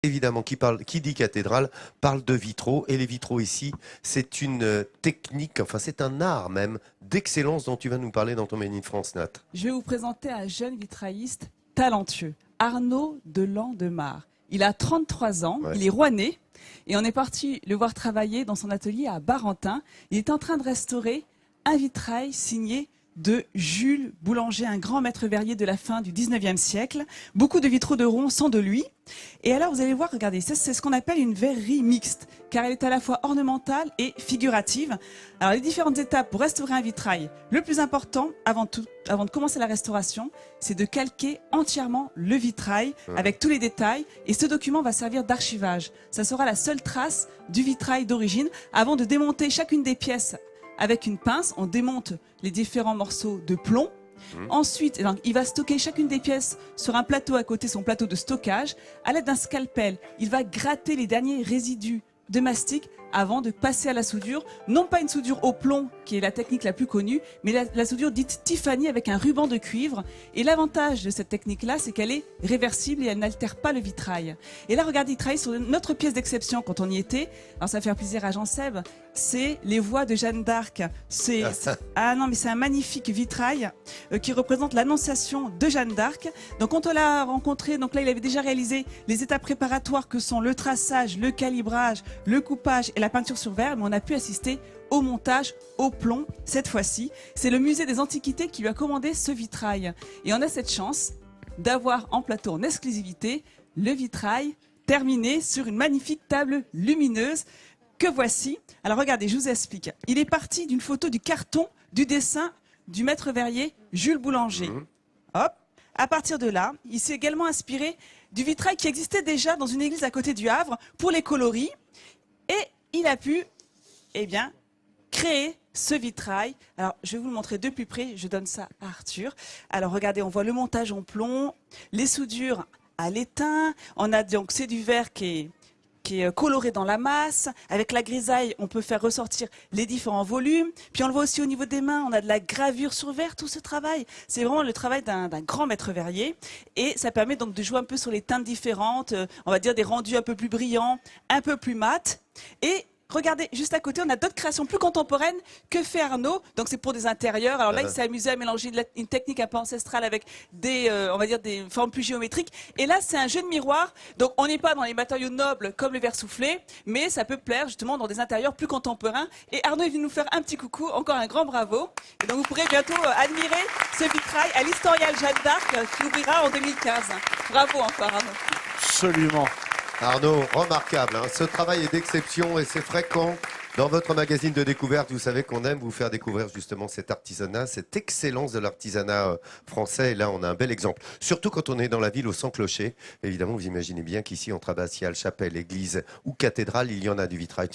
Évidemment, qui dit cathédrale parle de vitraux. Et les vitraux ici, c'est une technique, enfin c'est un art même, d'excellence dont tu vas nous parler dans ton Made in France, Nat. Je vais vous présenter un jeune vitrailliste talentueux, Arnaud Delandemare. Il a 33 ans, Ouais. il est rouennais et on est parti le voir travailler dans son atelier à Barentin. Il est en train de restaurer un vitrail signé de Jules Boulanger, un grand maître verrier de la fin du 19e siècle. Beaucoup de vitraux de Rouen sont de lui. Et alors, vous allez voir, regardez, c'est ce qu'on appelle une verrerie mixte, car elle est à la fois ornementale et figurative. Alors, les différentes étapes pour restaurer un vitrail, le plus important, avant de commencer la restauration, c'est de calquer entièrement le vitrail avec tous les détails. Et ce document va servir d'archivage. Ça sera la seule trace du vitrail d'origine. Avant de démonter chacune des pièces avec une pince, on démonte les différents morceaux de plomb. Ensuite, il va stocker chacune des pièces sur un plateau à côté, son plateau de stockage. À l'aide d'un scalpel, il va gratter les derniers résidus de mastic avant de passer à la soudure. Non pas une soudure au plomb, qui est la technique la plus connue, mais la soudure dite Tiffany avec un ruban de cuivre. Et l'avantage de cette technique-là, c'est qu'elle est réversible et elle n'altère pas le vitrail. Et là, regardez, il travaille sur notre pièce d'exception quand on y était. Alors ça va faire plaisir à Jean-Seb. C'est les voix de Jeanne d'Arc. Ah non, mais c'est un magnifique vitrail qui représente l'annonciation de Jeanne d'Arc. Donc quand on l'a rencontré, donc là il avait déjà réalisé les étapes préparatoires que sont le traçage, le calibrage, le coupage et la peinture sur verre, mais on a pu assister au montage au plomb cette fois-ci. C'est le musée des Antiquités qui lui a commandé ce vitrail. Et on a cette chance d'avoir en plateau en exclusivité le vitrail terminé sur une magnifique table lumineuse que voici. Alors regardez, je vous explique. Il est parti d'une photo du carton du dessin du maître verrier Jules Boulanger. Hop. À partir de là, il s'est également inspiré du vitrail qui existait déjà dans une église à côté du Havre pour les coloris. Et il a pu, créer ce vitrail. Alors, je vais vous le montrer de plus près. Je donne ça à Arthur. Alors, regardez, on voit le montage en plomb, les soudures à l'étain. On a donc, c'est du verre qui est coloré dans la masse. Avec la grisaille, on peut faire ressortir les différents volumes. Puis on le voit aussi au niveau des mains, on a de la gravure sur verre, tout ce travail. C'est vraiment le travail d'un grand maître verrier. Et ça permet donc de jouer un peu sur les teintes différentes, on va dire des rendus un peu plus brillants, un peu plus mat. Et regardez, juste à côté, on a d'autres créations plus contemporaines que fait Arnaud. Donc c'est pour des intérieurs. Alors là, il s'est amusé à mélanger une technique un peu ancestrale avec on va dire des formes plus géométriques. Et là, c'est un jeu de miroir. Donc on n'est pas dans les matériaux nobles comme le verre soufflé, mais ça peut plaire justement dans des intérieurs plus contemporains. Et Arnaud est venu nous faire un petit coucou. Encore un grand bravo. Et donc vous pourrez bientôt admirer ce vitrail à l'Historial Jeanne d'Arc qui ouvrira en 2015. Bravo encore Arnaud. Absolument. Arnaud, remarquable, hein. Ce travail est d'exception et c'est fréquent. Dans votre magazine de découverte, vous savez qu'on aime vous faire découvrir justement cet artisanat, cette excellence de l'artisanat français. Et là, on a un bel exemple. Surtout quand on est dans la ville au sans clocher. Évidemment, vous imaginez bien qu'ici, entre abbatiale, chapelle, église ou cathédrale, il y en a du vitrail.